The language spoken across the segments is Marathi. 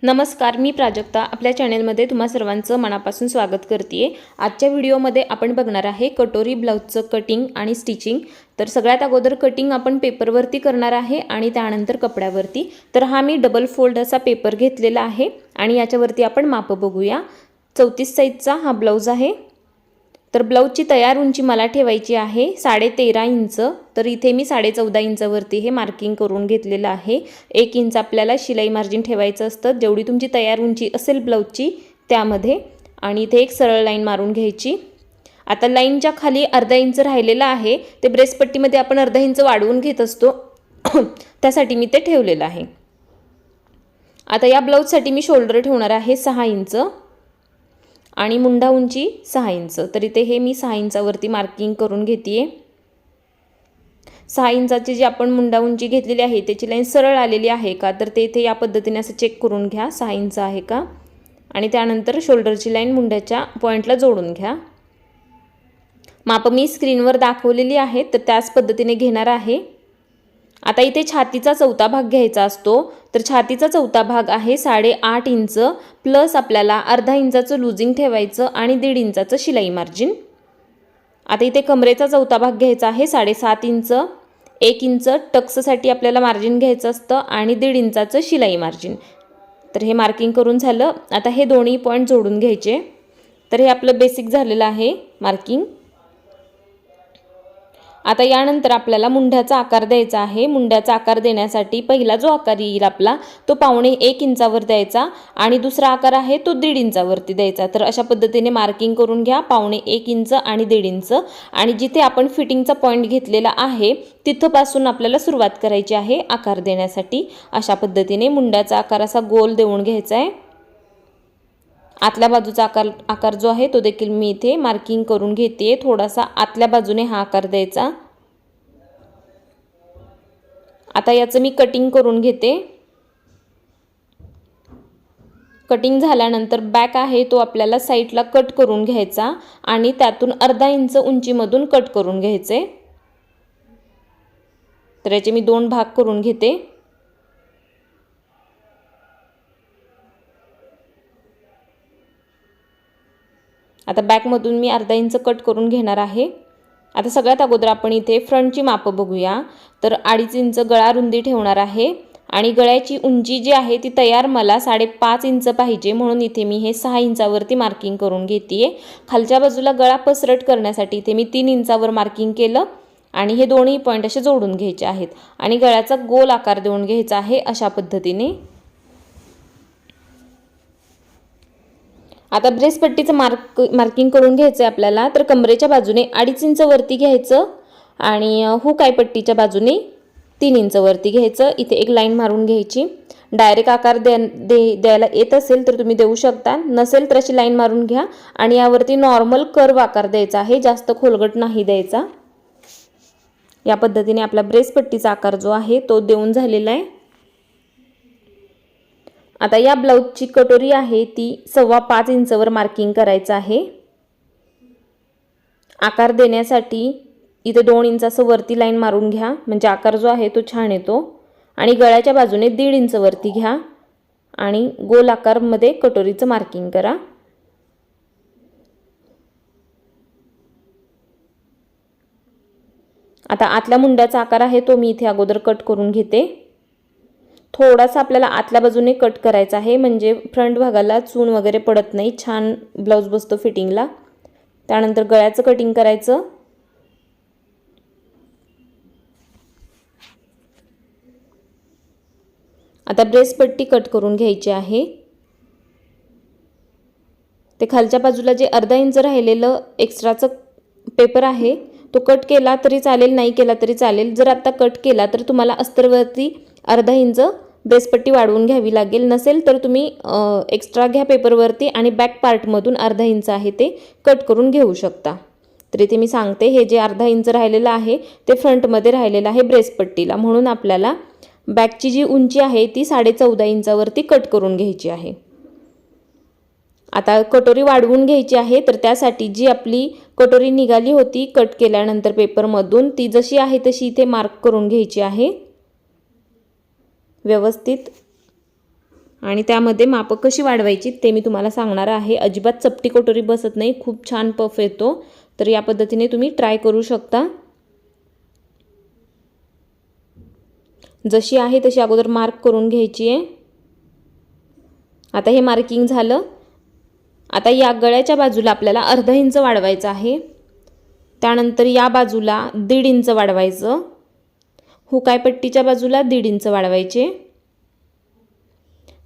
नमस्कार, मी प्राजक्ता आपल्या चॅनलमध्ये तुम्हा सर्वांचं मनापासून स्वागत करते। आजच्या व्हिडिओमध्ये आपण बघणार आहे कटोरी ब्लाउजचं कटिंग आणि स्टिचिंग। तर सगळ्यात अगोदर कटिंग आपण पेपरवरती करणार आहे आणि त्यानंतर कपड्यावरती। तर हा मी डबल फोल्ड असा पेपर घेतलेला आहे आणि याच्यावरती आपण माप बघूया। 34 साइजचा हा ब्लाउज आहे। तर ब्लाउजची तयार उंची मला ठेवायची आहे 13.5 इंच। तर इथे मी 14.5 इंचावरती हे मार्किंग करून घेतलेलं आहे। 1 इंच आपल्याला शिलाई मार्जिन ठेवायचं असतं जेवढी तुमची तयार उंची असेल ब्लाउजची त्यामध्ये। आणि इथे एक सरळ लाईन मारून घ्यायची। आता लाईनच्या खाली अर्धा इंच राहिलेला आहे, ते ब्रेस पट्टीमध्ये आपण अर्धा इंच वाढवून घेत असतो त्यासाठी मी ते ठेवलेलं आहे। आता या ब्लाउजसाठी मी शोल्डर ठेवणार आहे 6 इंच आणि मुंडा उंची 6 इंच। तर इथे हे मी 6 इंचावरती मार्किंग करून घेतेय। 6 इंचाची जी आपण मुंडा उंची घेतलेली आहे त्याची लाईन सरळ आलेली आहे का, तर ते इथे या पद्धतीने असं चेक करून घ्या 6 इंच आहे का। आणि त्यानंतर शोल्डरची लाईन मुंड्याच्या पॉइंटला जोडून घ्या। माप मी स्क्रीनवर दाखवलेली आहे, तर त्याच पद्धतीने घेणार आहे। आता इथे छातीचा चौथा भाग घ्यायचा असतो, तर छातीचा चौथा भाग आहे 8.5 इंच प्लस आपल्याला अर्धा इंचाचं लूजिंग ठेवायचं आणि 1.5 इंचाचं शिलाई मार्जिन। आता इथे कमरेचा चौथा भाग घ्यायचा आहे 7.5 इंच। 1 इंच टक्ससाठी आपल्याला मार्जिन घ्यायचं असतं आणि 1.5 इंचाचं शिलाई मार्जिन। तर हे मार्किंग करून झालं। आता हे दोन्ही पॉइंट जोडून घ्यायचे। तर हे आपलं बेसिक झालेलं आहे मार्किंग। आता यानंतर आपल्याला मुंड्याचा आकार द्यायचा आहे। मुंड्याचा आकार देण्यासाठी पहिला जो आकार येईल आपला तो 1.25 इंचावर द्यायचा आणि दुसरा आकार आहे तो 1.5 इंचावरती द्यायचा। तर अशा पद्धतीने मार्किंग करून घ्या 1.25 इंच आणि 1.5 इंच। आणि जिथे आपण फिटिंगचा पॉइंट घेतलेला आहे तिथपासून आपल्याला सुरुवात करायची आहे आकार देण्यासाठी। अशा पद्धतीने मुंड्याचा आकार असा गोल देऊन घ्यायचा आहे। आतल्या बाजूचा आकार जो आहे तो देखील मी इथे मार्किंग करून घेते। थोडासा आतल्या बाजूने हा आकार द्यायचा। आता याचं मी कटिंग करून घेते। कटिंग झाल्यानंतर बॅक आहे तो आपल्याला साइडला कट करून घ्यायचा आणि त्यातून अर्धा इंच उंचीमधून कट करून घ्यायचे। तर याचे मी 2 भाग करून घेते। आता बॅक मधून मी अर्धा इंच कट करून घेणार आहे। आता सगळ्यात अगोदर आपण इथे फ्रंटची माप बघूया। तर 2.5 इंच गळा रुंदी ठेवणार आहे आणि गळ्याची उंची जी आहे ती तयार मला 5.5 इंच पाहिजे, म्हणून इथे मी हे 6 इंचावरती मार्किंग करून घेतेय। खालच्या बाजूला गळा पसरट करण्यासाठी इथे मी 3 इंचावर मार्किंग केलं आणि हे दोन्ही पॉइंट असे जोडून घ्यायचे आहेत आणि गळ्याचा गोल आकार देऊन घ्यायचा आहे अशा पद्धतीने। आता ब्रेस पट्टीचं मार्किंग करून घ्यायचं आहे आपल्याला। तर कमरेच्या बाजूने 2.5 इंच वरती घ्यायचं आणि हुक आय पट्टीच्या बाजूने 3 इंच वरती घ्यायचं। इथे एक लाईन मारून घ्यायची। डायरेक्ट आकार द्यायला येत असेल तर तुम्ही देऊ शकता, नसेल तर अशी लाईन मारून घ्या आणि यावरती नॉर्मल कर्व आकार द्यायचा आहे, जास्त खोलगट नाही द्यायचा। या पद्धतीने आपला ब्रेस पट्टीचा आकार जो आहे तो देऊन झालेला आहे। आता या ब्लाउजची कटोरी आहे ती 5.25 इंचवर मार्किंग करायचं आहे। आकार देण्यासाठी इथे 2 इंचाचं वरती लाईन मारून घ्या, म्हणजे आकार जो आहे तो छान येतो। आणि गळ्याच्या बाजूने 1.5 इंच वरती घ्या आणि गोल आकारमध्ये कटोरीचं मार्किंग करा। आता आतल्या मुंड्याचा आकार आहे तो मी इथे अगोदर कट करून घेते। थोडासा आपल्याला आतल्या बाजूने कट करायचा आहे, म्हणजे फ्रंट भागाला चून वगैरे पडत नाही, छान ब्लाउज बसतो फिटिंगला। त्यानंतर गळ्याचं कटिंग करायचं। आता ब्रेस पट्टी कट करून घ्यायची आहे। ते खालच्या बाजूला जे अर्धा इंच राहिलेलं एक्स्ट्राचं पेपर आहे तो कट केला तरी चालेल, नाही केला तरी चालेल। जर आता कट केला तर तुम्हाला अस्तरवरती अर्धा इंच ब्रेस पट्टी वाढवून घ्यावी लागेल, नसेल तर तुम्ही एक्स्ट्रा घ्या पेपरवरती आणि बॅक पार्टमधून अर्धा इंच आहे ते कट करून घेऊ शकता। तर इथे मी सांगते हे जे अर्धा इंच राहिलेलं आहे ते फ्रंटमध्ये राहिलेलं आहे ब्रेस पट्टीला, म्हणून आपल्याला बॅकची जी उंची आहे ती 14.5 इंचावरती कट करून घ्यायची आहे। आता कटोरी वाढवून घ्यायची आहे, तर त्यासाठी जी आपली कटोरी निघाली होती कट केल्यानंतर पेपरमधून ती जशी आहे तशी इथे मार्क करून घ्यायची आहे व्यवस्थित। आणि त्यामध्ये मापं कशी वाढवायची ते मी तुम्हाला सांगणार आहे। अजिबात चपटी कटोरी बसत नाही, खूप छान पफ येतो। तर या पद्धतीने तुम्ही ट्राय करू शकता। जशी आहे तशी अगोदर मार्क करून घ्यायची आहे। आता हे मार्किंग झालं। आता या गळ्याच्या बाजूला आपल्याला अर्धा इंच वाढवायचं आहे। त्यानंतर या बाजूला 1.5 इंच वाढवायचं। हुकाय पट्टीच्या बाजूला 1.5 इंच वाढवायचे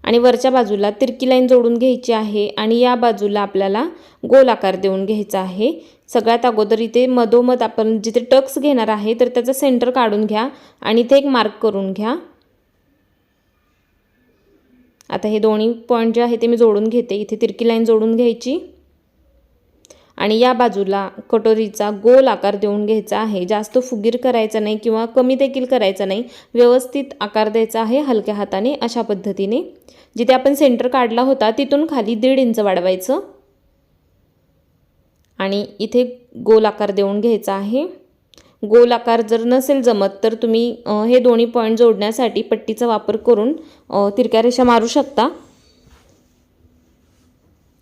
आणि वरच्या बाजूला तिरकी लाईन जोडून घ्यायची आहे आणि या बाजूला आपल्याला गोल आकार देऊन घ्यायचा आहे। सगळ्यात अगोदर इथे मधोमध आपण जिथे टक्स घेणार आहे तर त्याचा सेंटर काढून घ्या आणि इथे एक मार्क करून घ्या। आता हे दोन्ही पॉइंट जे आहे ते मी जोडून घेते। इथे तिरकी लाईन जोडून घ्यायची आणि या बाजूला कटोरीचा गोल आकार देऊन घ्यायचा आहे। जास्त फुगीर करायचा नाही किंवा कमी देखील करायचा नाही, व्यवस्थित आकार द्यायचा आहे हलक्या हाताने। अशा पद्धतीने जिथे आपण सेंटर काढला होता तिथून खाली 1.5 इंच वाढवायचं आणि इथे गोल आकार देऊन घ्यायचा आहे। गोल आकार जर नसेल जमत तर तुम्ही हे दोन्ही पॉइंट जोडण्यासाठी पट्टीचा वापर करून तिरक्या रेषा मारू शकता।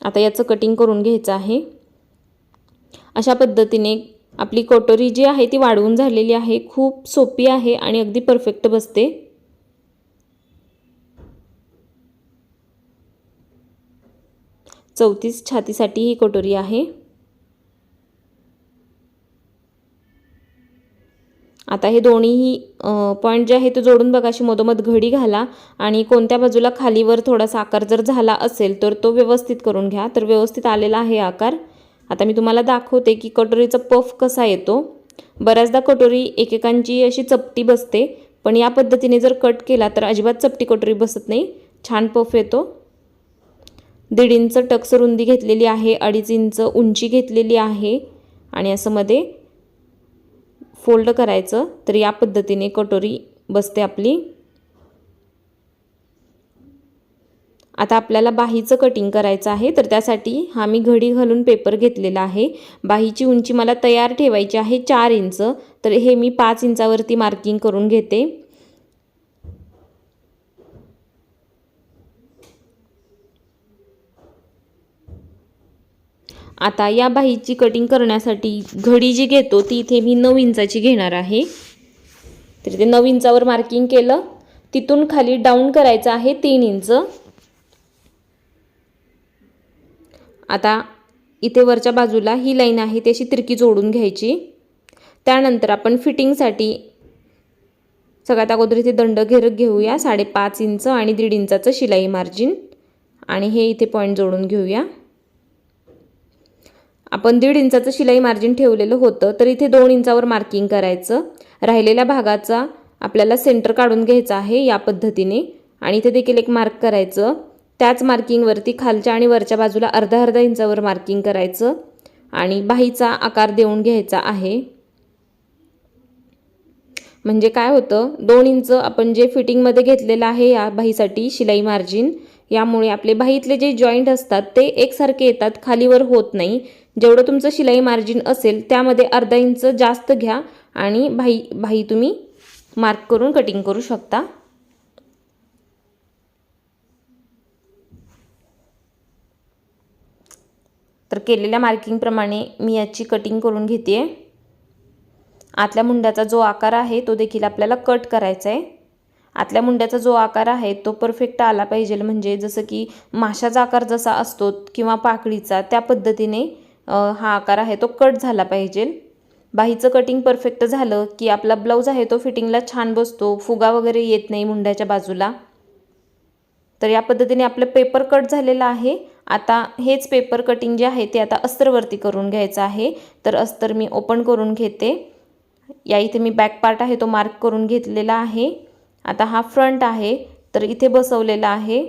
आता याचं कटिंग करून घ्यायचं आहे। अशा पद्धतीने आपली कटोरी जी आहे ती वाढवून झालेली आहे। खूप सोपी आहे आणि अगदी परफेक्ट बसते। चौतीस छातीसाठी ही कटोरी आहे। आता हे दोन्हीही पॉइंट जे आहे ते जोडून बघा, अशी मधोमध घडी घाला आणि कोणत्या बाजूला खालीवर थोडासा आकार जर झाला असेल तर तो व्यवस्थित करून घ्या। तर व्यवस्थित आलेला आहे आकार। आता मी तुम्हाला दाखवते की कटोरीचा पफ कसा येतो। बऱ्याचदा कटोरी एकेकांची अशी चपटी बसते, पण या पद्धतीने जर कट केला तर अजिबात चपटी कटोरी बसत नाही, छान पफ येतो। 1.5 इंच टक्स रुंदी घेतलेली आहे, 2.5 इंच उंची घेतलेली आहे आणि असं मध्ये फोल्ड करायचं तर या पद्धतीने कटोरी बसते आपली। आता आपल्याला बाहीचं कटिंग करायचं आहे, तर त्यासाठी हा मी घडी घालून पेपर घेतलेला आहे। बाहीची उंची मला तयार ठेवायची आहे 4 इंच, तर हे मी 5 इंचावरती मार्किंग करून घेते। आता या बाहीची कटिंग करण्यासाठी घडी जी घेतो ती इथे मी 9 इंचाची घेणार आहे। तर इथे 9 इंचावर मार्किंग केलं, तिथून खाली डाऊन करायचं आहे 3 इंच। आता इथे वरच्या बाजूला ही लाईन आहे ती अशी तिरकी जोडून घ्यायची। त्यानंतर आपण फिटिंगसाठी सगळ्यात अगोदर इथे दंड घेऊया 5.5 इंच आणि 1.5 इंचाचं शिलाई मार्जिन आणि हे इथे पॉइंट जोडून घेऊया। आपण 1.5 इंचाचं शिलाई मार्जिन ठेवलेलं होतं, तर इथे 2 इंचावर मार्किंग करायचं। राहिलेल्या भागाचा आपल्याला सेंटर काढून घ्यायचा आहे या पद्धतीने आणि इथे देखील एक मार्क करायचं। त्याच मार्किंगवरती खालच्या आणि वरच्या बाजूला अर्धा इंचावर मार्किंग करायचं आणि बाहीचा आकार देऊन घ्यायचा आहे। म्हणजे काय होतं, 2 इंच आपण जे फिटिंगमध्ये घेतलेलं आहे या बाहीसाठी शिलाई मार्जिन, यामुळे आपले बाहीतले जे जॉईंट असतात ते एकसारखे येतात, खालीवर होत नाही। जेवढं तुमचं शिलाई मार्जिन असेल त्यामध्ये अर्धा इंच जास्त घ्या आणि बाही तुम्ही मार्क करून कटिंग करू शकता। तर केलेल्या मार्किंग प्रमाणे मी याची कटिंग करून घेते। आतल्या मुंड्याचा जो आकार आहे तो देखील आपल्याला कट करायचा आहे। आतल्या मुंड्याचा जो आकार आहे तो परफेक्ट आला पाहिजे, म्हणजे जसं की माशाचा आकार जसा असतो किंवा पाकळीचा त्या पद्धतीने हा आकार आहे तो कट झाला पाहिजे। बाहीचं कटिंग परफेक्ट झालं की आपला ब्लाऊज आहे तो फिटिंगला छान बसतो, फुगा वगैरे येत नाही मुंड्याच्या बाजूला। तर या पद्धतीने आपलं पेपर कट झालेला आहे। आता हेच पेपर कटिंग जे आहे ते आता अस्तरवरती करून घ्यायचं आहे। तर अस्तर मी ओपन करून घेते। या इथे मी बॅक पार्ट आहे तो मार्क करून घेतलेला आहे। आता हा फ्रंट आहे तर इथे बसवलेला आहे।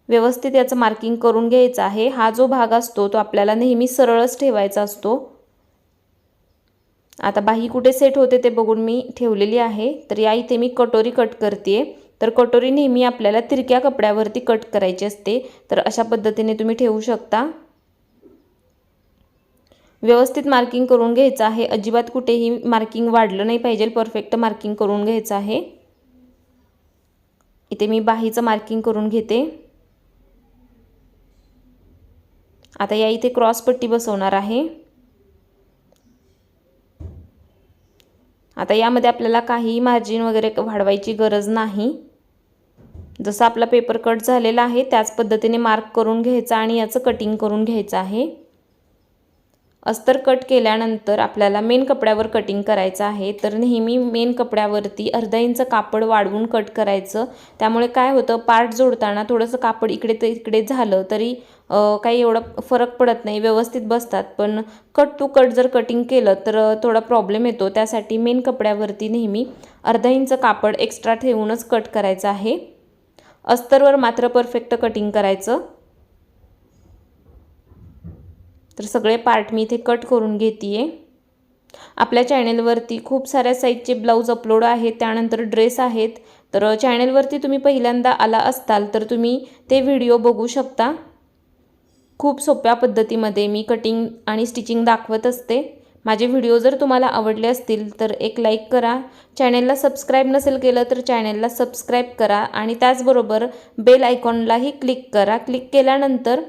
व्यवस्थित याचं मार्किंग करून घ्यायचं आहे। हा जो भाग असतो तो आपल्याला नेहमी सरळच ठेवायचा असतो। आता बाही कुठे सेट होते ते बघून मी ठेवलेली आहे। तर या इथे मी कटोरी कट करते। तर कटोरी नेहमी आपल्याला तिरक्या कपड्यावरती कट करायची असते, तर अशा पद्धतीने तुम्ही ठेवू शकता। व्यवस्थित मार्किंग करून घ्यायचं आहे, अजिबात कुठेही मार्किंग वाढलं नाही पाहिजे, परफेक्ट मार्किंग करून घ्यायचं आहे। इथे मी बाहीचं मार्किंग करून घेते। आता या इथे क्रॉस पट्टी बसवणार आहे। आता यामध्ये आपल्याला काही मार्जिन वगैरे वाढवायची गरज नाही। जसा आपला पेपर कट झालेला आहे त्याच पद्धतीने मार्क करून घ्यायचा आणि याचं कटिंग करून घ्यायचं आहे। अस्तर कट केल्यानंतर आपल्याला मेन कपड्यावर कटिंग करायचं आहे। तर नेहमी मेन कपड्यावरती अर्धा इंच कापड वाढवून कट करायचं। त्यामुळे काय होतं, पार्ट जोडताना थोडंसं कापड इकडे तिकडे झालं तरी काही एवढा फरक पडत नाही, व्यवस्थित बसतात। पण कट टू कट जर कटिंग केलं तर थोडा प्रॉब्लेम येतो। त्यासाठी मेन कपड्यावरती नेहमी अर्धा इंच कापड एक्स्ट्रा ठेवूनच कट करायचं आहे। अस्तरवर मात्र परफेक्ट कटिंग करायचं। तर सगळे पार्ट मी इथे कट करून घेतीये। आपल्या चॅनलवरती खूप साऱ्या साइजचे ब्लाउज अपलोड आहेत, त्यानंतर ड्रेस आहेत। तर चॅनलवरती तुम्ही पहिल्यांदा आला असताल तर तुम्ही ते व्हिडिओ बघू शकता। खूप सोप्या पद्धतीमध्ये मी कटिंग आणि स्टिचिंग दाखवत असते। माझे व्हिडिओ जर तुम्हाला आवडले असतील तर एक लाईक करा। चॅनलला सबस्क्राईब नसेल केलं तर चॅनलला सबस्क्राईब करा आणि त्याचबरोबर बेल आयकॉनलाही क्लिक करा। क्लिक केल्यानंतर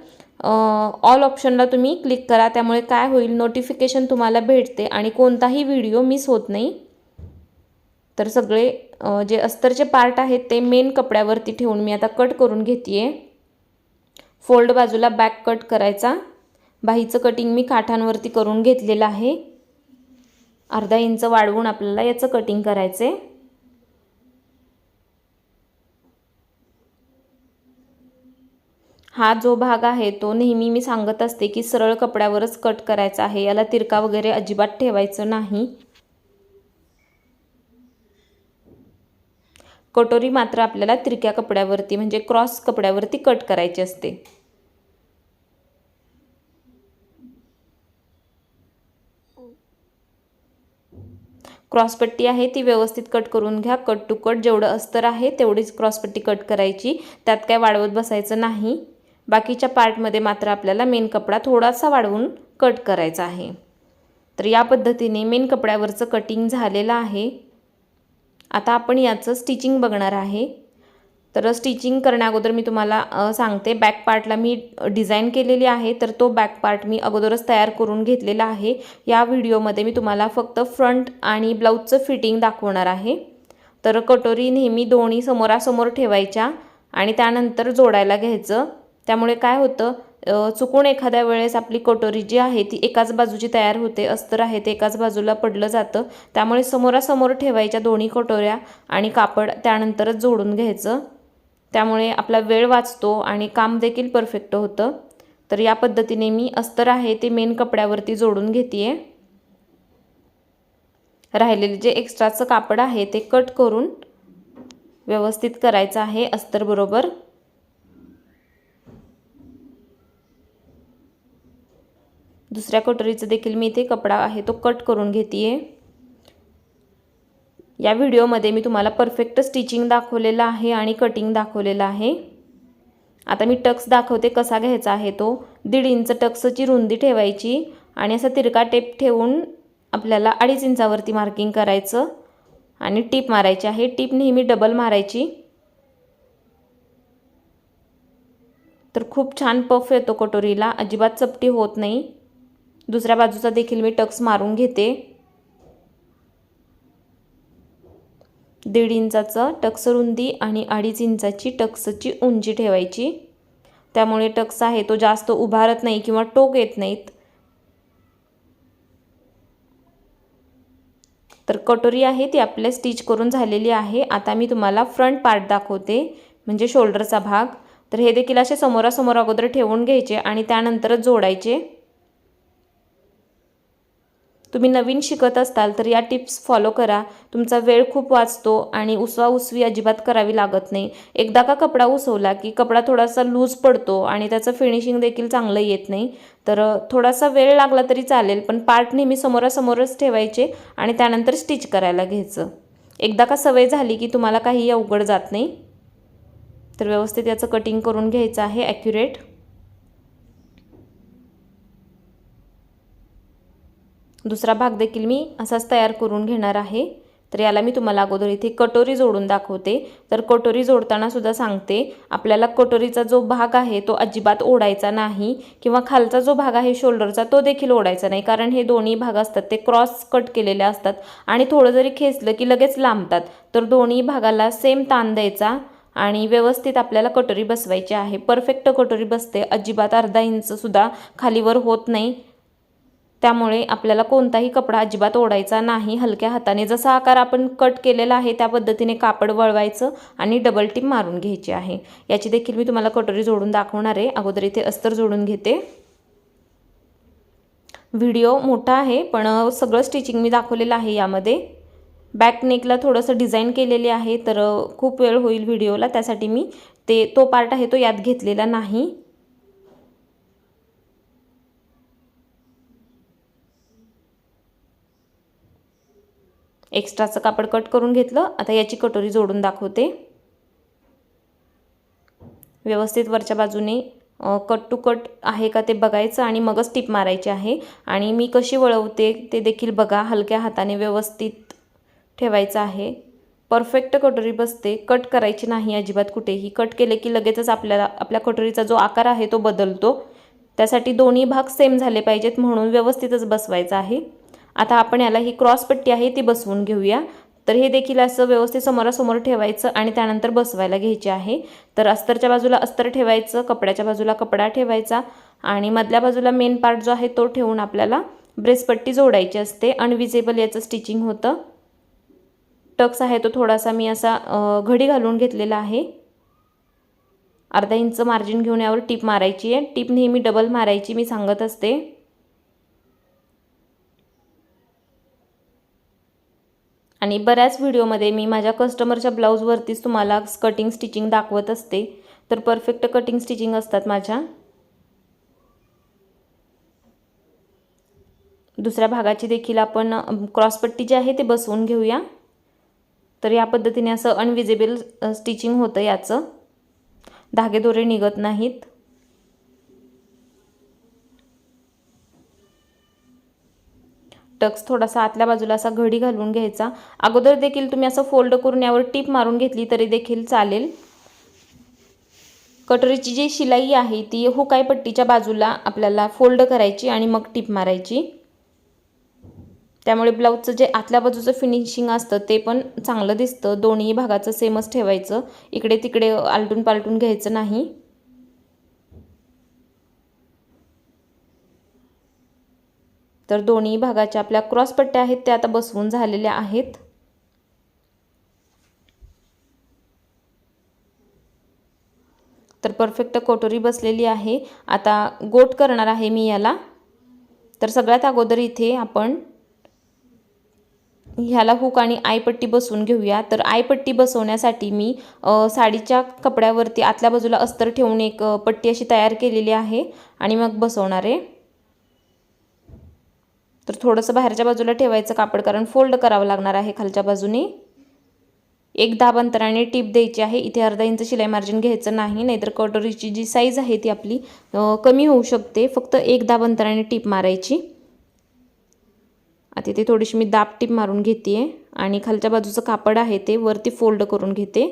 ऑल ऑप्शनला तुम्ही क्लिक करा। त्यामुळे काय होईल, नोटिफिकेशन तुम्हाला भेटते आणि कोणताही व्हिडिओ मिस होत नाही। तर सगळे जे अस्तरचे पार्ट आहेत ते मेन कपड्यावरती ठेवून मी आता कट करून घेतीये। फोल्ड बाजूला बॅक कट करायचा। बाहीचं कटिंग मी काठांवरती करून घेतलेलं आहे। अर्धा इंच वाढवून आपल्याला याचं कटिंग करायचे। हा जो भाग आहे तो नेहमी मी सांगत असते की सरळ कपड्यावरच कट करायचा आहे, याला तिरका वगैरे अजिबात ठेवायचं नाही। कटोरी मात्र आपल्याला तिरक्या कपड्यावरती म्हणजे क्रॉस कपड्यावरती कट करायची असते। क्रॉसपट्टी आहे ती व्यवस्थित कट करून घ्या। कट टू कट जेवढं अस्तर आहे तेवढीच क्रॉसपट्टी कट करायची, त्यात काय वाढवत बसायचं नाही। बाकीच्या पार्टमध्ये मात्र आपल्याला मेन कपडा थोडासा वाढवून कट करायचा आहे। तर या पद्धतीने मेन कपड्यावरचं कटिंग झालेलं आहे। आता आपण याचं स्टिचिंग बघणार आहे। तर स्टिचिंग करण्याअगोदर मी तुम्हाला सांगते, बॅक पार्टला मी डिझाईन केलेली आहे, तर तो बॅक पार्ट मी अगोदरच तयार करून घेतलेला आहे। या व्हिडिओमध्ये मी तुम्हाला फक्त फ्रंट आणि ब्लाऊजचं फिटिंग दाखवणार आहे। तर कटोरी नेहमी दोन्ही समोरासमोर ठेवायच्या आणि त्यानंतर जोडायला घ्यायचं। त्यामुळे काय होतं, चुकून एखाद्या वेळेस आपली कटोरी जी आहे ती एकाच बाजूची तयार होते, अस्तर आहे ते एकाच बाजूला पडलं जातं। त्यामुळे समोरासमोर ठेवायच्या दोन्ही कटोऱ्या आणि कापड त्यानंतरच जोडून घ्यायचं। त्यामुळे आपला वेळ वाचतो आणि काम देखील परफेक्ट होतं। तर या पद्धतीने मी अस्तर आहे ते मेन कपड्यावरती जोडून घेतीये। राहिलेले जे एक्स्ट्राचं कापड आहे ते कट करून व्यवस्थित करायचं आहे अस्तर बरोबर। दुसऱ्या कटोरीचं देखील मी इथे कपडा आहे तो कट करून घेतीये। या व्हिडिओमध्ये मी तुम्हाला परफेक्ट स्टिचिंग दाखवलेलं आहे आणि कटिंग दाखवलेलं आहे। आता मी टक्स दाखवते कसा घ्यायचा आहे तो। 1.5 इंच टक्सची रुंदी ठेवायची आणि असा तिरका टेप ठेवून आपल्याला 2.5 इंचावरती मार्किंग करायचं आणि टीप मारायची आहे। टीप नेहमी डबल मारायची, तर खूप छान पफ येतो कटोरीला, अजिबात चपटी होत नाही। दुसऱ्या बाजूचा देखील मी टक्स मारून घेते। 1.5 इंचाचं टक्स रुंदी आणि 2.5 इंचाची टक्सची उंची ठेवायची। त्यामुळे टक्स आहे तो जास्त उभारत नाही किंवा टोक येत नाहीत। तर कटोरी आहे ती आपल्या स्टिच करून झालेली आहे। आता मी तुम्हाला फ्रंट पार्ट दाखवते, म्हणजे शोल्डरचा भाग। तर हे देखील असे समोरासमोर अगोदर ठेवून घ्यायचे आणि त्यानंतरच जोडायचे। तुम्ही नवीन शिकत असताल तर या टिप्स फॉलो करा, तुमचा वेळ खूप वाचतो आणि उसवाउसवी अजिबात करावी लागत नाही। एकदा का कपडा उसवला की कपडा थोडासा लूज पडतो आणि त्याचं फिनिशिंग देखील चांगलं येत नाही। तर थोडासा वेळ लागला तरी चालेल, पण पार्ट नेहमी समोरासमोरच ठेवायचे आणि त्यानंतर स्टिच करायला घ्यायचं। एकदा का सवय झाली की तुम्हाला काही अवघड जात नाही। तर व्यवस्थित याचं कटिंग करून घ्यायचं आहे ॲक्युरेट। दुसरा भाग देखील मी असाच तयार करून घेणार आहे। तर याला मी तुम्हाला अगोदर इथे कटोरी जोडून दाखवते। तर कटोरी जोडताना सुद्धा सांगते, आपल्याला कटोरीचा जो भाग आहे तो अजिबात ओढायचा नाही किंवा खालचा जो भाग आहे शोल्डरचा तो देखील ओढायचा नाही, कारण हे दोन्ही भाग असतात ते क्रॉस कट केलेले असतात आणि थोडं जरी खेचलं की लगेच लांबतात। तर दोन्ही भागाला सेम ताण द्यायचा आणि व्यवस्थित आपल्याला कटोरी बसवायची आहे। परफेक्ट कटोरी बसते, अजिबात अर्धा इंच सुद्धा खालीवर होत नाही। त्यामुळे आपल्याला कोणताही कपडा अजिबात ओढायचा नाही। हलक्या हाताने जसा आकार आपण कट केलेला आहे त्या पद्धतीने कापड वळवायचं आणि डबल टिप मारून घ्यायची आहे। याची देखील मी तुम्हाला कटोरी जोडून दाखवणार आहे। अगोदर इथे अस्तर जोडून घेते। व्हिडिओ मोठा आहे पण सगळं स्टिचिंग मी दाखवलेलं आहे यामध्ये। बॅक नेकला थोडंसं डिझाईन केलेले आहे, तर खूप वेळ होईल व्हिडिओला, त्यासाठी मी तो पार्ट आहे तो यात घेतलेला नाही। एक्स्ट्राचं कापड कट करून घेतलं। आता याची कटोरी जोडून दाखवते। व्यवस्थित वरच्या बाजूने कट टू कट आहे का ते बघायचं आणि मगच टिप मारायची आहे। आणि मी कशी वळवते ते देखील बघा, हलक्या हाताने व्यवस्थित ठेवायचं आहे। परफेक्ट कटोरी बसते, कट करायची नाही अजिबात कुठेही। कट केले की लगेचच आपल्या कटोरीचा जो आकार आहे तो बदलतो। त्यासाठी दोन्ही भाग सेम झाले पाहिजेत, म्हणून व्यवस्थितच बसवायचं आहे। आता आपण याला ही क्रॉस पट्टी आहे ती बसवून घेऊया। तर हे देखील असं व्यवस्थित समोरासमोर ठेवायचं आणि त्यानंतर बसवायला घ्यायचे आहे। तर अस्तरच्या बाजूला अस्तर ठेवायचं, कपड्याच्या बाजूला कपडा ठेवायचा आणि मधल्या बाजूला मेन पार्ट जो आहे तो ठेवून आपल्याला ब्रेसपट्टी जोडायची असते। अनविजिबल याचं स्टिचिंग होतं। टक्स आहे तो थोडासा मी असा घडी घालून घेतलेला आहे। अर्धा इंच मार्जिन घेऊन यावर टिप मारायची आहे। टिप नेहमी डबल मारायची, मी सांगत असते। आणि बऱ्याच व्हिडिओमध्ये मी माझ्या कस्टमरच्या ब्लाऊजवरतीच तुम्हाला कटिंग स्टिचिंग दाखवत असते, तर परफेक्ट कटिंग स्टिचिंग असतात माझ्या। दुसऱ्या भागाची देखील आपण क्रॉसपट्टी जी आहे ते बसवून घेऊया। तर या पद्धतीने असं अनविजिबल स्टिचिंग होतं, याचं धागेदोरे निघत नाहीत। टक्स थोडासा आतल्या बाजूला असा घडी घालून घ्यायचा। अगोदर देखील तुम्ही असं फोल्ड करून यावर टिप मारून घेतली तरी देखील चालेल। कटोरीची जी शिलाई आहे ती हुकाई पट्टीच्या बाजूला आपल्याला फोल्ड करायची आणि मग टिप मारायची। त्यामुळे ब्लाऊजचं जे आतल्या बाजूचं फिनिशिंग असतं ते पण चांगलं दिसतं। दोन्ही भागाचं सेमच ठेवायचं, इकडे तिकडे आलटून पालटून घ्यायचं नाही। तर दोन्ही भागाच्या आपल्या क्रॉस पट्ट्या आहेत त्या आता बसवून झालेल्या आहेत। तर परफेक्ट कटोरी बसलेली आहे। आता गोट करणार आहे मी याला। तर सगळ्यात अगोदर इथे आपण ह्याला हुक आणि आयपट्टी बसवून घेऊया। तर आयपट्टी बसवण्यासाठी मी साडीच्या कपड्यावरती आतल्या बाजूला अस्तर ठेवून एक पट्टी अशी तयार केलेली आहे आणि मग बसवणार आहे। तर थोडंसं बाहेरच्या बाजूला ठेवायचं कापड, कारण फोल्ड करावं लागणार आहे खालच्या बाजूने। एक दाब अंतराने टिप द्यायची आहे। इथे अर्धा इंच शिलाई मार्जिन घ्यायचं नाही, नाहीतर कटोरीची जी साईज आहे ती आपली कमी होऊ शकते। फक्त एक दाब अंतराने टिप मारायची। आता इथे थोडीशी मी दाब टिप मारून घेते आणि खालच्या बाजूचं कापड आहे ते वरती फोल्ड करून घेते।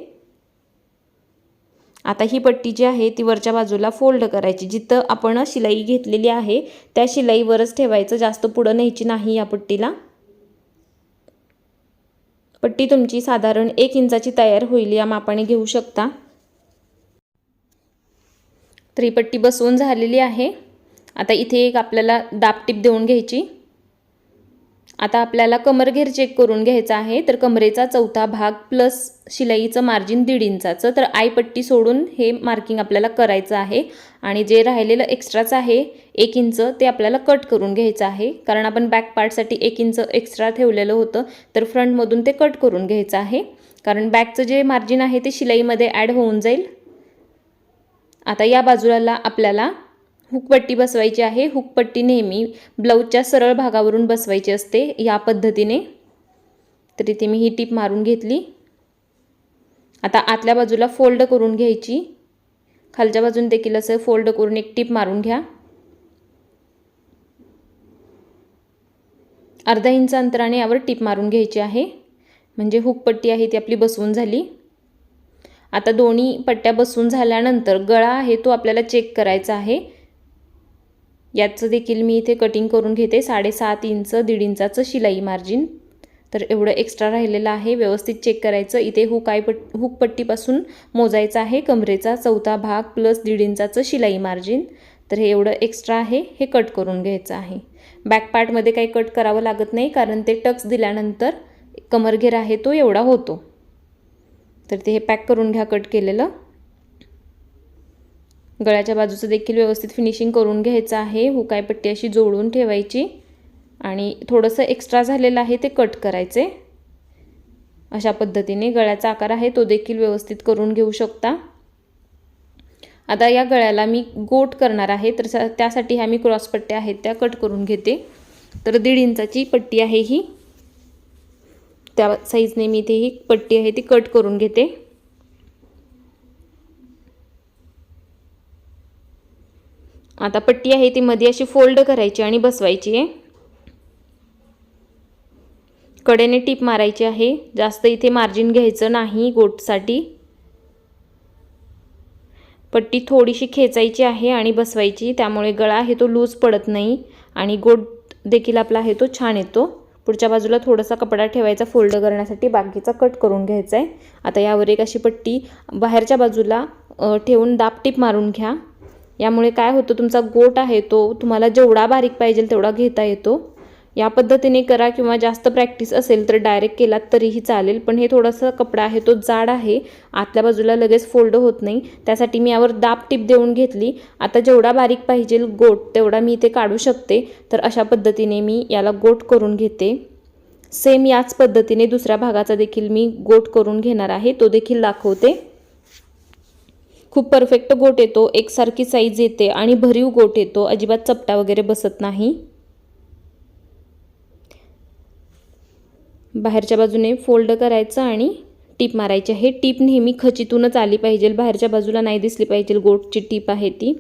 आता ही पट्टी जी आहे ती वरच्या बाजूला फोल्ड करायची, जिथं आपण शिलाई घेतलेली आहे त्या शिलाईवरच ठेवायचं, जास्त पुढे न्यायची नाही या पट्टीला। पट्टी तुमची साधारण 1 इंचाची तयार होईल, या मापाने घेऊ शकता। तर ही पट्टी बसवून झालेली आहे। आता इथे एक आपल्याला दाब टिप देऊन घ्यायची। आता आपल्याला कमरघेर चेक करून घ्यायचा आहे। तर कमरेचा चौथा भाग प्लस शिलाईचं मार्जिन 1.5 इंचाचं, तर आयपट्टी सोडून हे मार्किंग आपल्याला करायचं आहे। आणि जे राहिलेलं एक्स्ट्राचं आहे 1 इंच ते आपल्याला कट करून घ्यायचं आहे, कारण आपण बॅक पार्टसाठी 1 इंच एक्स्ट्रा ठेवलेलं होतं। तर फ्रंटमधून ते कट करून घ्यायचं आहे, कारण बॅकचं जे मार्जिन आहे ते शिलाईमध्ये ॲड होऊन जाईल। आता या बाजूला आपल्याला हुकपट्टी बसवायची आहे। हुकपट्टी नेहमी ब्लाऊजच्या सरळ भागावरून बसवायची असते या पद्धतीने। तर इथे मी ही टिप मारून घेतली। आता आतल्या बाजूला फोल्ड करून घ्यायची, खालच्या बाजून देखील असं फोल्ड करून एक टिप मारून घ्या। अर्धा इंच अंतराने यावर टिप मारून घ्यायची आहे, म्हणजे हुक पट्टी आहे ती आपली बसवून झाली। आता दोन्ही पट्ट्या बसवून झाल्यानंतर गळा आहे तो आपल्याला चेक करायचा आहे। याचं देखील मी इथे कटिंग करून घेते 7.5 इंच 1.5 इंचाचं शिलाई मार्जिन। तर एवढं एक्स्ट्रा राहिलेलं आहे, व्यवस्थित चेक करायचं। इथे हुक पट्टीपासून मोजायचं आहे कमरेचा चौथा भाग प्लस 1.5 इंचाचं शिलाई मार्जिन। तर हे एवढं एक्स्ट्रा आहे हे कट करून घ्यायचं आहे। बॅक पार्टमध्ये काही कट करावं लागत नाही, कारण ते टक्स दिल्यानंतर कमरघेर आहे तो एवढा होतो। तर ते हे पॅक करून घ्या कट केलेलं। गळ्याच्या बाजूचं देखील व्यवस्थित फिनिशिंग करून घ्यायचं आहे। हुकाय पट्टी अशी जोडून ठेवायची आणि थोडंसं एक्स्ट्रा झालेलं आहे ते कट करायचे। अशा पद्धतीने गळ्याचा आकार आहे तो देखील व्यवस्थित करून घेऊ शकता। आता या गळ्याला मी गोट करणार आहे, तर त्यासाठी ह्या मी क्रॉस पट्ट्या आहेत त्या कट करून घेते। तर 1.5 इंचाची पट्टी आहे ही, त्या साईजने मी इथे ही पट्टी आहे ती कट करून घेते। आता पट्टी आहे ती मध्ये अशी फोल्ड करायची आणि बसवायची आहे। कडेने टिप मारायची आहे, जास्त इथे मार्जिन घ्यायचं नाही गोटसाठी। पट्टी थोडीशी खेचायची आहे आणि बसवायची, त्यामुळे गळा आहे तो लूज पडत नाही आणि गोट देखील आपला आहे तो छान येतो। पुढच्या बाजूला थोडासा कपडा ठेवायचा फोल्ड करण्यासाठी, बाकीचा कट करून घ्यायचा आहे। आता यावर एक अशी पट्टी बाहेरच्या बाजूला ठेवून दाब टिप मारून घ्या। यामुळे काय होतं, तुमचा गोट आहे तो तुम्हाला जेवढा बारीक पाहिजे तेवढा घेता येतो। या पद्धतीने करा, किंवा जास्त प्रॅक्टिस असेल तर डायरेक्ट केलात तरीही चालेल, पण हे थोडासा कपडा आहे तो जाड आहे, आतल्या बाजूला लगेच फोल्ड होत नाही, त्यासाठी मी यावर दाब टिप देऊन घेतली। आता जेवढा बारीक पाहिजे गोट तेवढा मी इथे काढू शकते। तर अशा पद्धतीने मी याला गोट करून घेते। सेम याच पद्धतीने दुसऱ्या भागाचा देखील मी गोट करून घेणार आहे, तो देखील दाखवते। खूप परफेक्ट गोट येतो, एकसारखी साईज येते आणि भरीव गोट येतो, अजिबात चपटा वगैरे बसत नाही। बाहेरच्या बाजूने फोल्ड करायचं आणि टिप मारायची आहे। टिप नेहमी खचितूनच आली पाहिजे, बाहेरच्या बाजूला नाही दिसली पाहिजे गोटची टिप आहे ती,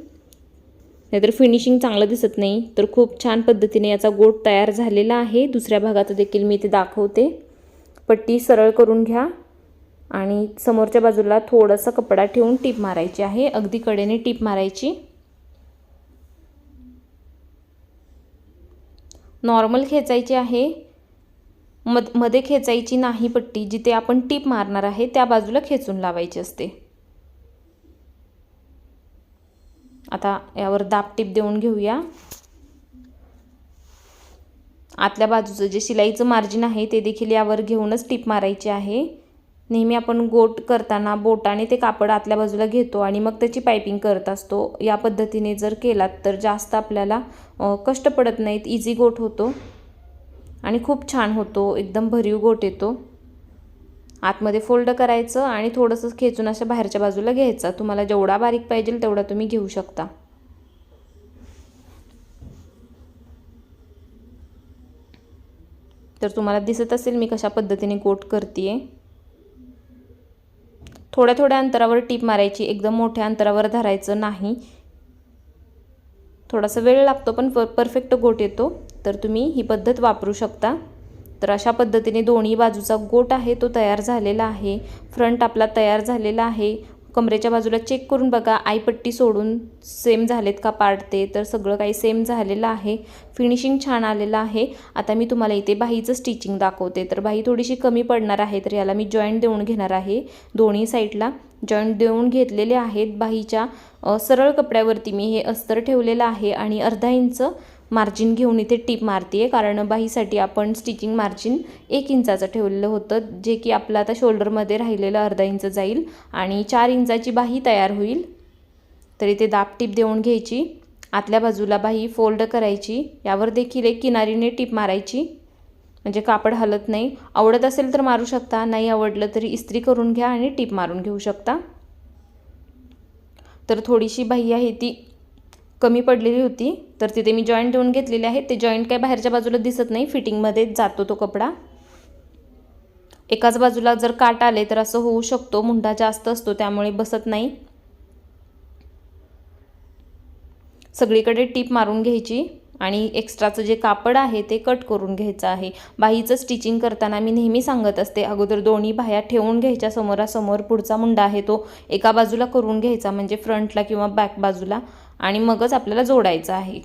नाहीतर फिनिशिंग चांगलं दिसत नाही। तर खूप छान पद्धतीने याचा गोट तयार झालेला आहे। दुसऱ्या भागाचं देखील मी इथे दाखवते। पट्टी सरळ करून घ्या आणि समोरच्या बाजूला थोडासा कपडा ठेवून टिप मारायची आहे, अगदी कडेने टिप मारायची। नॉर्मल खेचायची आहे, मध्ये खेचायची नाही पट्टी, जिथे आपण टिप मारणार आहे त्या बाजूला खेचून लावायची असते। आता यावर दाब टिप देऊन घेऊया। आतल्या बाजूचं जे शिलाईचं मार्जिन आहे ते देखील यावर घेऊनच टिप मारायची आहे। नेहमी आपण गोट करताना बोटाने ते कापड आतल्या बाजूला घेतो आणि मग त्याची पाइपिंग करत असतो। या पद्धतीने जर केलात तर जास्त आपल्याला कष्ट पडत नाहीत, इझी गोट होतो आणि खूप छान होतो, एकदम भरीव गोट येतो। आतमध्ये फोल्ड करायचं आणि थोडंसं खेचून अशा बाहेरच्या बाजूला घ्यायचं। तुम्हाला जेवढा बारीक पाहिजे तेवढा तुम्ही घेऊ शकता। तर तुम्हाला दिसत असेल मी कशा पद्धतीने गोट करतेय। थोड्या थोड्या अंतरावर टिप मारायची, एकदम मोठ्या अंतरावर धरायचं नाही, थोडासा वेळ लागतो पण परफेक्ट गोट येतो। तर तुम्ही ही पद्धत वापरू शकता। तर अशा पद्धतीने दोन्ही बाजूचा गोट आहे तो तयार झालेला आहे। फ्रंट आपला तयार झालेला आहे। कमरेच्या बाजूला चेक करून बघा, आईपट्टी सोडून सेम झालेत का पार्ट ते, तर सगळं काही सेम झालेलं आहे, फिनिशिंग छान आलेलं आहे। आता मी तुम्हाला इथे बाहीचं स्टिचिंग दाखवते। तर बाही थोडीशी कमी पडणार आहे, तर याला मी जॉईंट देऊन घेणार आहे। दोन्ही साईडला जॉईंट देऊन घेतलेले आहेत। बाहीच्या सरळ कपड्यावरती मी हे अस्तर ठेवलेलं आहे आणि अर्धा इंच मार्जिन घेऊन इथे टिप मारते, कारण बाहीसाठी आपण स्टिचिंग मार्जिन 1 इंचाचं ठेवलेलं होतं, जे की आपलं आता शोल्डरमध्ये राहिलेलं अर्धा इंच जाईल आणि 4 इंचाची बाही तयार होईल। तर इथे दाब टिप देऊन घ्यायची, आतल्या बाजूला बाही फोल्ड करायची, यावर देखील एक किनारीने टिप मारायची, म्हणजे कापड हलत नाही। आवडत असेल तर मारू शकता, नाही आवडलं तरी इस्त्री करून घ्या आणि टिप मारून घेऊ शकता। तर थोडीशी बाही आहे ती कमी पडलेली होती, तर तिथे मी जॉईंट देऊन घेतलेले आहेत। ते जॉईंट काय बाहेरच्या बाजूला दिसत नाही, फिटिंगमध्ये जातो तो कपडा। एकाच बाजूला जर काट आले तर असं होऊ शकतो, मुंडा जास्त असतो त्यामुळे बसत नाही। सगळीकडे टिप मारून घ्यायची आणि एक्स्ट्राचं जे कापड आहे ते कट करून घ्यायचं आहे। बाहीचं स्टिचिंग करताना मी नेहमी सांगत असते, अगोदर दोन्ही बाह्या ठेवून घ्यायच्या समोरासमोर, पुढचा मुंडा आहे तो एका बाजूला करून घ्यायचा म्हणजे फ्रंटला किंवा बॅक बाजूला, आणि मगच आपल्याला जोडायचं आहे।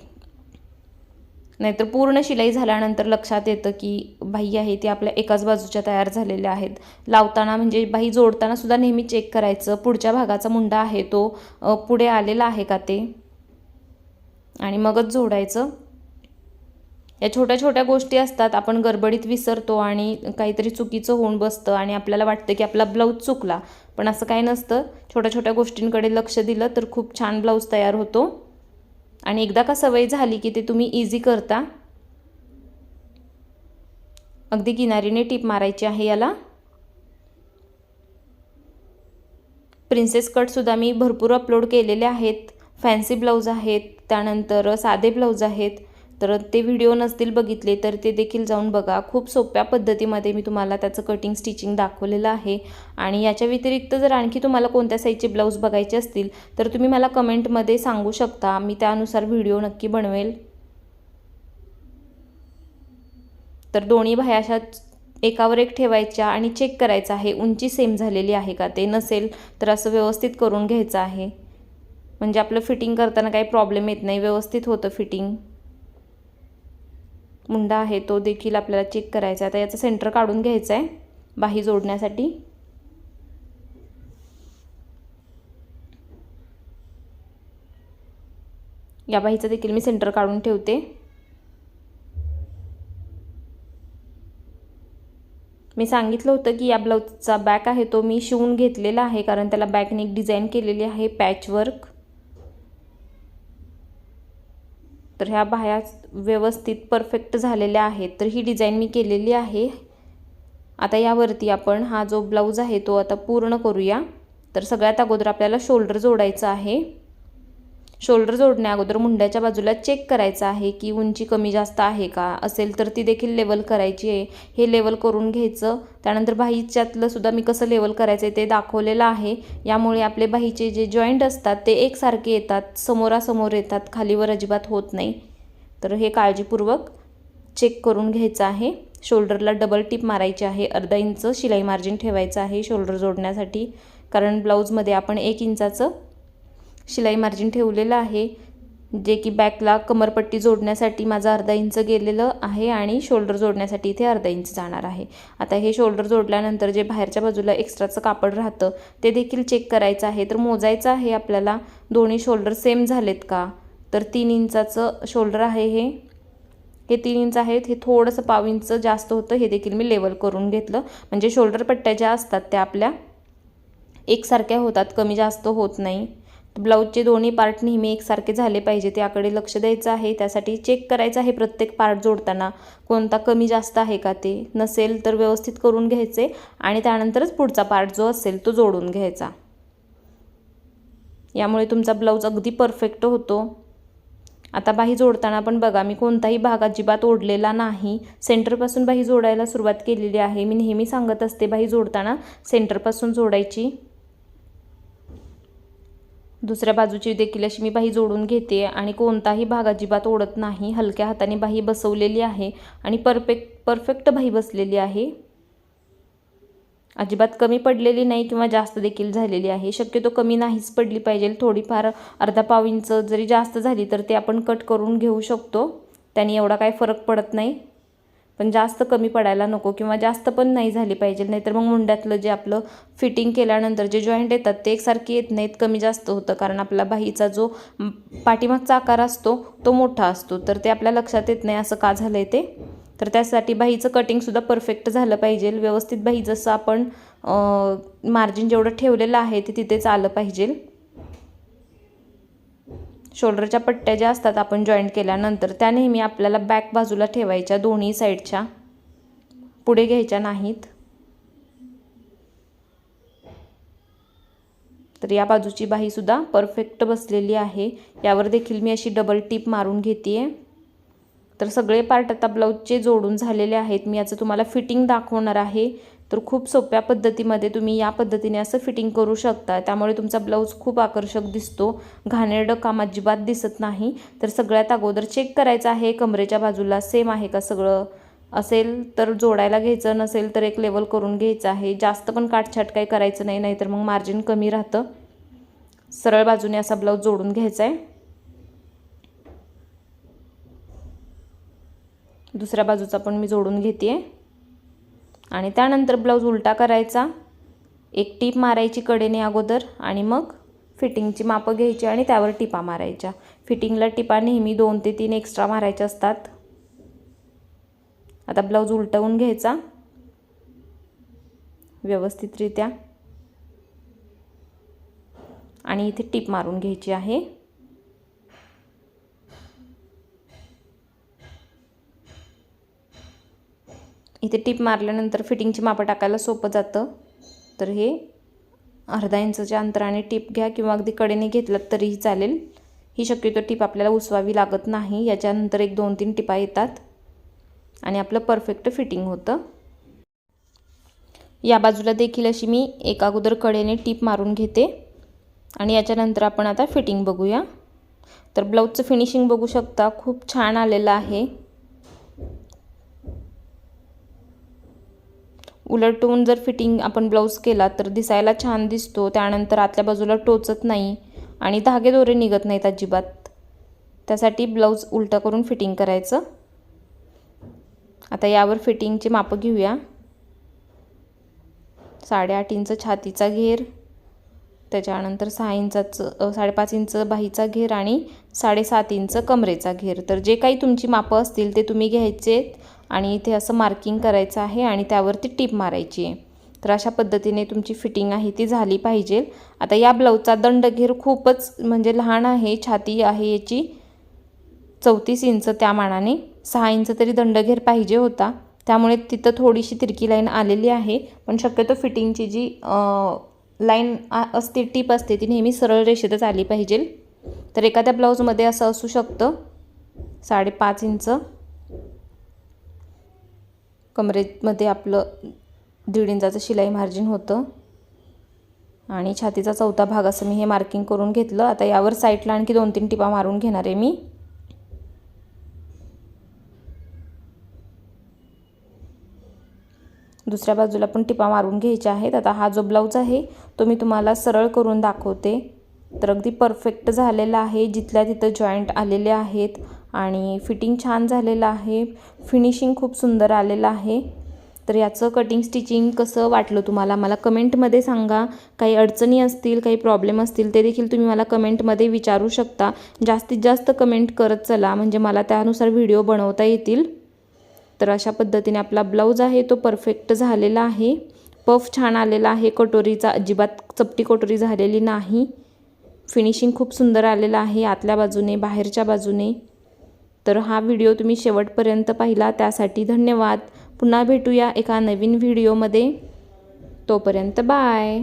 नाहीतर पूर्ण शिलाई झाल्यानंतर लक्षात येतं की बाही आहे ती आपल्या एकाच बाजूच्या तयार झालेल्या आहेत। लावताना म्हणजे बाही जोडताना सुद्धा नेहमी चेक करायचं पुढच्या भागाचा मुंडा आहे तो पुढे आलेला आहे का ते, आणि मगच जोडायचं। या छोट्या छोट्या गोष्टी असतात, आपण गडबडीत विसरतो आणि काहीतरी चुकीचं होऊन बसतं आणि आपल्याला वाटतं की आपला ब्लाऊज चुकला, पण असं काही नसतं। छोट्या छोट्या गोष्टींकडे लक्ष दिलं तर खूप छान ब्लाऊज तयार होतो, आणि एकदा का सवय झाली की ते तुम्ही इझी करता। अगदी किनारीने टीप मारायची आहे याला। प्रिन्सेस कट सुद्धा मी भरपूर अपलोड केलेले आहेत, फॅन्सी ब्लाऊज आहेत, त्यानंतर साधे ब्लाऊज आहेत, तर ते व्हिडिओ नसतील बघितले तर ते देखील जाऊन बघा। खूप सोप्या पद्धतीमध्ये मी तुम्हाला त्याचं कटिंग स्टिचिंग दाखवलेलं आहे। आणि याच्या व्यतिरिक्त जर आणखी तुम्हाला कोणत्या साईजचे ब्लाऊज बघायचे असतील तर तुम्ही मला कमेंटमध्ये सांगू शकता, मी त्यानुसार व्हिडिओ नक्की बनवेल। तर दोन्ही बाह्या अशा एकावर एक ठेवायच्या आणि चेक करायचं आहे उंची सेम झालेली आहे का, ते नसेल तर असं व्यवस्थित करून घ्यायचं आहे, म्हणजे आपलं फिटिंग करताना काही प्रॉब्लेम येत नाही, व्यवस्थित होतं फिटिंग। मुंडा आहे तो देखील आपल्याला चेक करायचा आहे। आता याचं सेंटर काढून घ्यायचं आहे बाही जोडण्यासाठी। या बाहीचं देखील मी सेंटर काढून ठेवते। मी सांगितलं होतं की या ब्लाऊजचा बॅक आहे तो मी शिवून घेतलेला आहे, कारण त्याला बॅकने एक डिझाईन केलेली आहे पॅचवर्क। तर ह्या बाह्या व्यवस्थित परफेक्ट झालेल्या आहेत, तर ही डिझाईन मी केलेली आहे। आता यावरती आपण हा जो ब्लाऊज आहे तो आता पूर्ण करूया। तर सगळ्यात अगोदर आपल्याला शोल्डर जोडायचं आहे। शोल्डर जोडण्या अगोदर मुंड्याच्या बाजूला चेक करायचं आहे की उंची कमी जास्त आहे का, असेल तर ती देखील लेवल करायची आहे, हे लेवल करून घ्यायचं। त्यानंतर बाहीच्यातलं सुद्धा मी कसं लेवल करायचं ते दाखवलेलं आहे। यामुळे आपले बाहीचे जे जॉईंट असतात ते एकसारखे येतात, समोरासमोर येतात, खालीवर अजिबात होत नाही। तर हे काळजीपूर्वक चेक करून घ्यायचं आहे। शोल्डरला डबल टिप मारायची आहे, अर्धा इंच शिलाई मार्जिन ठेवायचं आहे शोल्डर जोडण्यासाठी, कारण ब्लाऊजमध्ये आपण 1 इंचाचं शिलाई मार्जिन ठेवलेलं आहे, जे की बॅकला कमरपट्टी जोडण्यासाठी माझं अर्धा इंच गेलेलं आहे आणि शोल्डर जोडण्यासाठी इथे अर्धा इंच जाणार आहे। आता हे शोल्डर जोडल्यानंतर जे बाहेरच्या बाजूला एक्स्ट्राचं कापड राहतं ते देखील चेक करायचं आहे। तर मोजायचं आहे आपल्याला दोन्ही शोल्डर सेम झालेत का, तर 3 इंचाचं शोल्डर आहे हे 3 इंच आहेत, हे थोडंसं पाव इंच जास्त होतं, हे देखील मी लेवल करून घेतलं, म्हणजे शोल्डर पट्ट्या ज्या असतात त्या आपल्या एकसारख्या होतात, कमी जास्त होत नाही। ब्लाऊजचे दोन्ही पार्ट नेहमी एकसारखे झाले पाहिजे त्याकडे लक्ष द्यायचं आहे। त्यासाठी चेक करायचं आहे प्रत्येक पार्ट जोडताना कोणता कमी जास्त आहे का, ते नसेल तर व्यवस्थित करून घ्यायचे आणि त्यानंतरच पुढचा पार्ट जो असेल तो जोडून घ्यायचा। यामुळे तुमचा ब्लाऊज अगदी परफेक्ट होतो। आता बाही जोडताना पण बघा, मी कोणताही भाग अजिबात ओढलेला नाही, सेंटरपासून बाही जोडायला सुरुवात केलेली आहे। मी नेहमी सांगत असते बाही जोडताना सेंटरपासून जोडायची। दुसऱ्या बाजूची देखील अशी मी बाही जोडून घेते आणि कोणताही भाग अजिबात ओढत नाही, हलक्या हाताने बाही बसवलेली आहे आणि परफेक्ट बाही बसलेली आहे, अजिबात कमी पडलेली नाही किंवा जास्त देखील झालेली आहे। शक्यतो कमी नाहीच पडली पाहिजे, थोडीफार अर्धा पाव इंच जरी जास्त झाली तर ते आपण कट करून घेऊ शकतो, त्याने एवढा काही फरक पडत नाही, पण जास्त कमी पडायला नको किंवा जास्त पण नाही झाली पाहिजे, नाहीतर मग मुंड्यातलं जे आपलं फिटिंग केल्यानंतर जे जॉईंट येतात ते एकसारखे येत नाहीत, कमी जास्त होतं, कारण आपला बाहीचा जो पाठीमागचा आकार असतो तो मोठा असतो, तर ते आपल्या लक्षात येत नाही असं का झालंय ते। तर त्यासाठी बाहीचं कटिंगसुद्धा परफेक्ट झालं पाहिजे, व्यवस्थित बाही जसं आपण मार्जिन जेवढं ठेवलेलं आहे ते तिथेच आलं पाहिजे। शोल्डरच्या पट्ट्या ज्या असतात आपण जॉईंट केल्यानंतर त्या नेहमी आपल्याला बॅक बाजूला ठेवायच्या, दोन्ही साईडच्या, पुढे घ्यायच्या नाहीत। तर या बाजूची बाही सुद्धा परफेक्ट बसलेली आहे, यावर देखील मी अशी डबल टिप मारून घेते। तर सगळे पार्ट आता ब्लाऊजचे जोडून झालेले आहेत। मी याचं तुम्हाला फिटिंग दाखवणार आहे, तर खूप सोप्या पद्धतीमध्ये तुम्ही या पद्धतीने असं फिटिंग करू शकता, त्यामुळे तुमचा ब्लाऊज खूप आकर्षक दिसतो, घाणेरडं काम अजिबात दिसत नाही। तर सगळ्यात अगोदर चेक करायचं आहे कमरेच्या बाजूला सेम आहे का सगळं, असेल तर जोडायला घ्यायचं, नसेल तर एक लेवल करून घ्यायचं आहे। जास्त पण काटछाट काही करायचं नाही, नाहीतर मग मार्जिन कमी राहतं। सरळ बाजूने असा ब्लाऊज जोडून घ्यायचा आहे। दुसऱ्या बाजूचा पण मी जोडून घेते आणि त्यानंतर ब्लाऊज उलटा करायचा, एक टीप मारायची कडेने अगोदर आणि मग फिटिंगची मापं घ्यायची आणि त्यावर टिपा मारायच्या। फिटिंगला टिपा नेहमी 2 ते 3 एक्स्ट्रा मारायच्या असतात। आता ब्लाऊज उलटवून घ्यायचा व्यवस्थितरित्या आणि इथे टिप मारून घ्यायची आहे। इथे टिप मारल्यानंतर फिटिंगची मापं टाकायला सोपं जातं। तर हे अर्धा इंचच्या अंतराने टिप घ्या किंवा अगदी कडेने घेतलात तरीही चालेल। ही शक्यतो टिप आपल्याला उसवावी लागत नाही, याच्यानंतर एक 2-3 टिपा येतात आणि आपलं परफेक्ट फिटिंग होतं। या बाजूला देखील अशी मी एक अगोदर कडेने टिप मारून घेते आणि याच्यानंतर आपण आता फिटिंग बघूया। तर ब्लाऊजचं फिनिशिंग बघू शकता, खूप छान आलेलं आहे। उलटून जर फिटिंग आपण ब्लाऊज केला तर दिसायला छान दिसतो, त्यानंतर आतल्या बाजूला टोचत नाही आणि धागे दोरे निघत नाहीत अजिबात। त्यासाठी ब्लाऊज उलटा करून फिटिंग करायचं। आता यावर फिटिंगची मापं घेऊया। 8.5 इंच छातीचा घेर, त्याच्यानंतर 5.5 इंच बाहीचा घेर आणि 7.5 इंच कमरेचा घेर। तर जे काही तुमची मापं असतील ते तुम्ही घ्यायचे आणि इथे असं मार्किंग करायचं आहे आणि त्यावरती टीप मारायची आहे। तर अशा पद्धतीने तुमची फिटिंग आहे ती झाली पाहिजे। आता या ब्लाऊजचा दंडघेर खूपच म्हणजे लहान आहे, छाती आहे याची 34 इंच, त्या मानाने 6 इंच तरी दंडघेर पाहिजे होता, त्यामुळे तिथं थोडीशी तिरकी लाईन आलेली आहे। पण शक्यतो फिटिंगची जी लाईन असते, टीप असते, ती नेहमी सरळ रेषेतच आली पाहिजे। तर एखाद्या ब्लाऊजमध्ये असं असू शकतं 5.5 इंच, कमरेमध्ये आपलं 1.5 इंचाचं शिलाई मार्जिन होतं आणि छातीचा चौथा भाग असं मी हे मार्किंग करून घेतलं। आता यावर साईडला आणखी 2-3 टिपा मारून घेणार आहे मी। दुसऱ्या बाजूला पण टिपा मारून घ्यायच्या आहेत। आता हा जो ब्लाऊज आहे तो मी तुम्हाला सरळ करून दाखवते। तर अगदी परफेक्ट झालेला आहे, जिथल्या तिथं जॉईंट आलेले आहेत आणि फिटिंग छान झालेलं आहे, फिनिशिंग खूप सुंदर आलेलं आहे। तर याचं कटिंग स्टिचिंग कसं वाटलं तुम्हाला मला कमेंटमध्ये सांगा। काही अडचणी असतील, काही प्रॉब्लेम असतील ते देखील तुम्ही मला कमेंटमध्ये विचारू शकता। जास्तीत जास्त कमेंट करत चला, म्हणजे मला त्यानुसार व्हिडिओ बनवता येतील। तर अशा पद्धतीने आपला ब्लाऊज आहे तो परफेक्ट झालेला आहे, पफ छान आलेला आहे, कटोरीचा अजिबात चपटी कटोरी झालेली नाही, फिनिशिंग खूप सुंदर आलेलं आहे आतल्या बाजूने बाहेरच्या बाजूने। तर हा व्हिडिओ तुम्ही शेवटपर्यंत पाहिला त्यासाठी धन्यवाद। पुन्हा भेटूया एका नवीन व्हिडिओमध्ये, तोपर्यंत बाय।